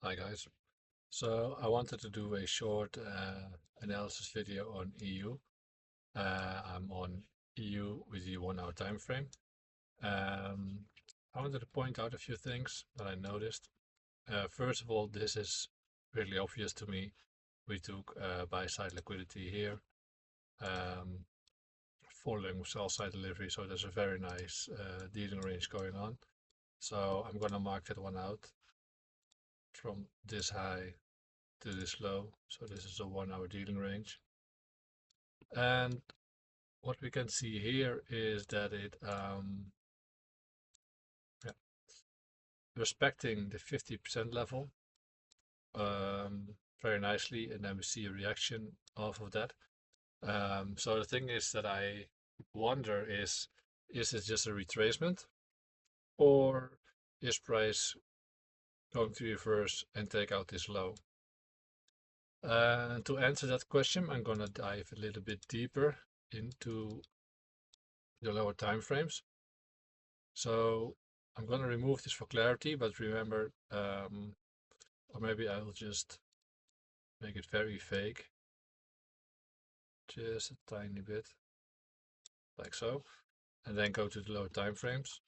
Hi guys. So I wanted to do a short analysis video on EU. I'm on EU with the 1 hour time frame. I wanted to point out a few things that I noticed. First of all, this is really obvious to me. We took buy-side liquidity here, um, following sell-side delivery, so there's a very nice dealing range going on. So I'm going to mark that one out from this high to this low. So this is a 1 hour dealing range. And what we can see here is that it yeah, respecting the 50% level very nicely, and then we see a reaction off of that. So the thing is that I wonder is it just a retracement, or is price going to reverse and take out this low? To answer that question, I'm going to dive a little bit deeper into the lower time frames. So I'm going to remove this for clarity, but remember, or maybe I will just make it very fake, just a tiny bit, like so, and then go to the lower time frames.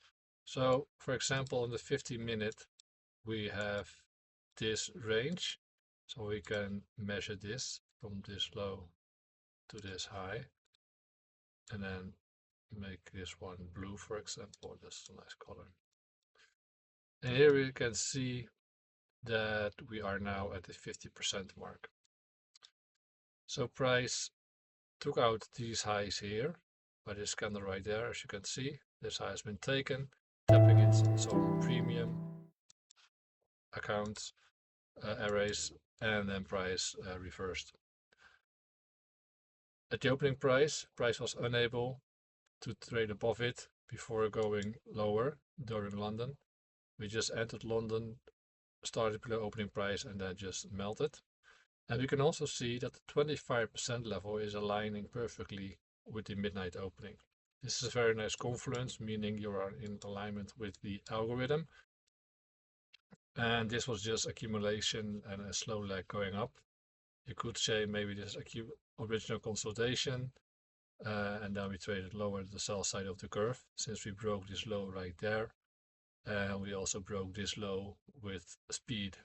So for example, on the 50-minute, we have this range, so we can measure this from this low to this high, and then make this one blue, for example. That's a nice color. And here we can see that we are now at the 50% mark. So price took out these highs here by this candle right there. As you can see, this high has been taken, tapping in some premium accounts, arrays, and then price reversed. At the opening price was unable to trade above it before going lower during London. We just entered London, started below opening price, and then just melted. And we can also see that the 25% level is aligning perfectly with the midnight opening. This is a very nice confluence, meaning you are in alignment with the algorithm. And this was just accumulation and a slow leg going up. You could say maybe this is original consolidation, and then we traded lower the sell side of the curve since we broke this low right there. And we also broke this low with speed.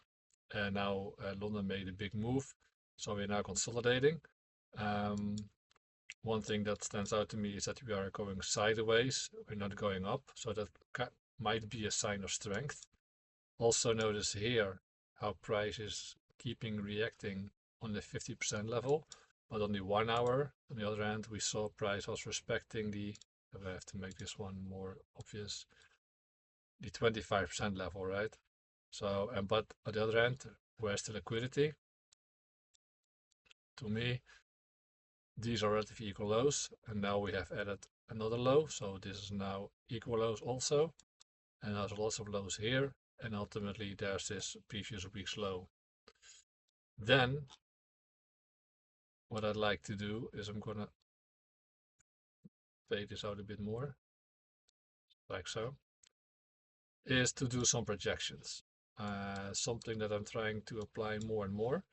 And now London made a big move, so we're now consolidating. One thing that stands out to me is that we are going sideways, we're not going up, so that might be a sign of strength. Also notice here how price is keeping reacting on the 50% level, but on the 1 hour, on the other hand, we saw price was respecting the, I have to make this one more obvious, the 25% level, right? So, but on the other hand, where's the liquidity? To me, these are relatively equal lows, and now we have added another low, so this is now equal lows also, and there's lots of lows here, and ultimately there's this previous week's low. Then what I'd like to do is I'm gonna fade this out a bit more, like so, is to do some projections. Something that I'm trying to apply more and more.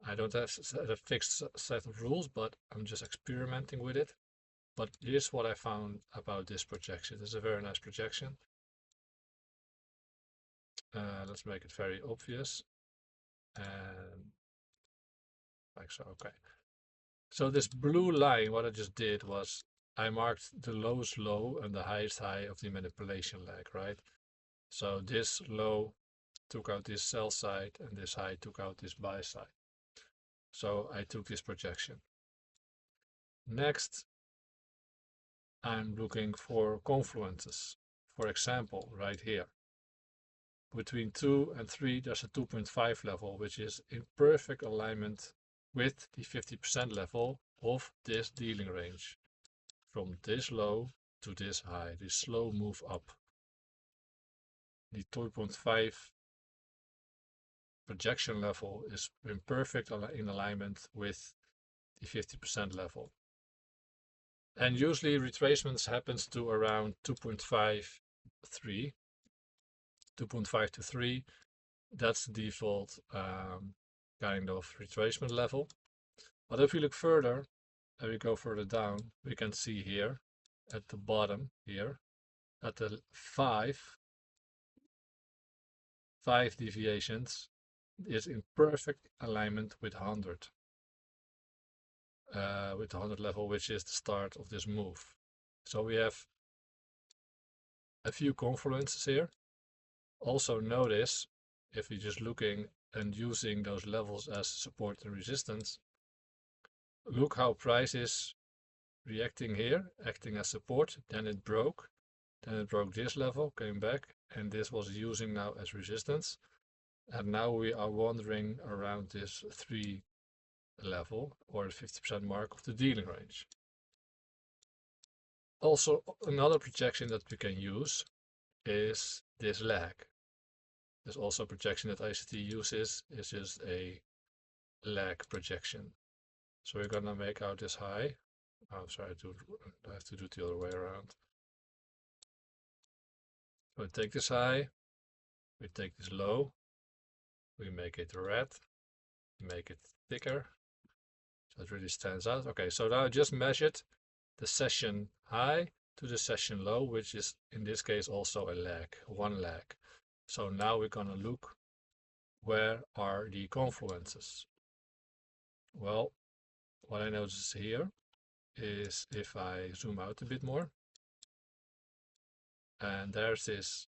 I don't have a fixed set of rules, but I'm just experimenting with it. But here's what I found about this projection. It's a very nice projection. Let's make it very obvious. And like so, okay. So this blue line, what I just did was I marked the lowest low and the highest high of the manipulation leg, right? So this low took out this sell side and this high took out this buy side. So I took this projection. Next, I'm looking for confluences. For example, right here. Between 2 and 3, there's a 2.5 level, which is in perfect alignment with the 50% level of this dealing range. From this low to this high, this slow move up. The 2.5 projection level is in perfect in alignment with the 50% level. And usually retracements happens to around 2.5 to 3. That's the default kind of retracement level. But if we look further and we go further down, we can see here at the bottom here that the five deviations is in perfect alignment with 100. With the 100 level, which is the start of this move. So we have a few confluences here. Also notice, if we're just looking and using those levels as support and resistance, look how price is reacting here, acting as support, then it broke this level, came back, and this was using now as resistance. And now we are wandering around this 3 level, or the 50% mark of the dealing range. Also, another projection that we can use is this lag. There's also a projection that ICT uses, is just a lag projection. So we're gonna make out this high. Oh, sorry, I have to do it the other way around. So we take this high, we take this low, we make it red, make it thicker, so it really stands out. Okay, so now I just measured the session high to the session low, which is in this case also a lag, one lag. So now we're gonna look where are the confluences. Well, what I notice here is if I zoom out a bit more, and there's this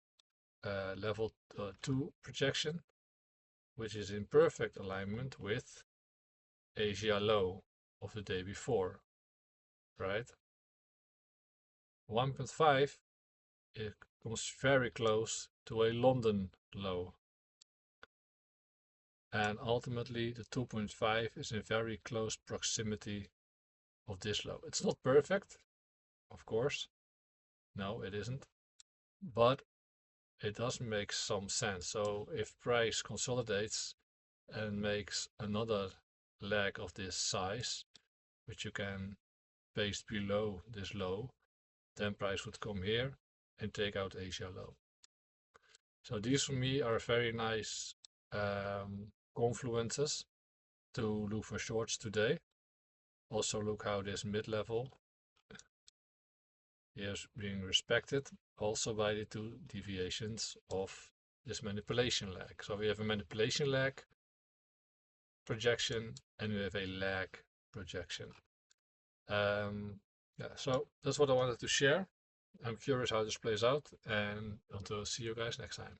level 2 projection, which is in perfect alignment with Asia low of the day before, right? 1.5, it comes very close to a London low. And ultimately the 2.5 is in very close proximity of this low. It's not perfect, of course. No, it isn't. But it does make some sense. So if price consolidates and makes another leg of this size, which you can paste below this low, then price would come here and take out Asia low. So these for me are very nice confluences to look for shorts today. Also look how this mid-level is being respected also by the 2 deviations of this manipulation lag. So we have a manipulation lag projection and we have a lag projection. Yeah, so that's what I wanted to share. I'm curious how this plays out, and until see you guys next time.